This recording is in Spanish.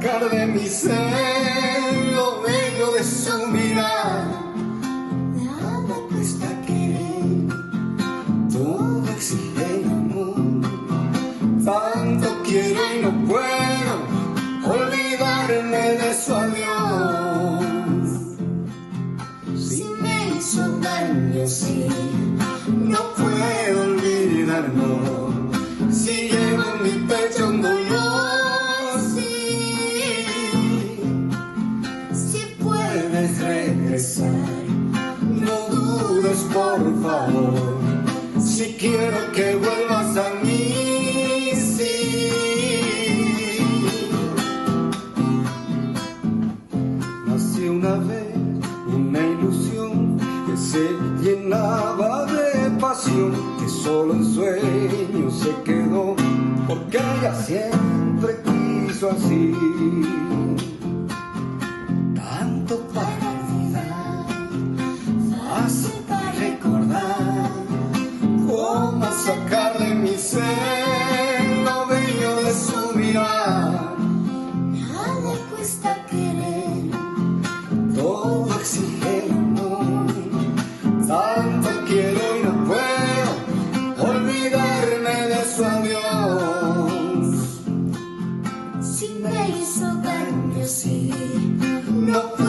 sacar de mi ser lo bello de su mirada. Nada cuesta querer, todo exige el amor. Tanto quiero y no puedo olvidarme de su adiós. Si me hizo daño, sí, no puedo olvidarlo. Si llevo en mi pecho un dolor, sí. Si puedes regresar, no dudes por favor. Si quiero que vuelvas a mí, sí. Nació una vez una ilusión que se llenaba de pasión, que solo en sueños se quedó, porque ella siempre quiso así. Tanto para olvidar, fácil para recordar, cómo sacar de mi ser lo bello de su mirar. Nada cuesta querer, todo exige el amor. Tanto quiero y no puedo olvidarme de su adiós. Si me hizo daño, sí, no puedo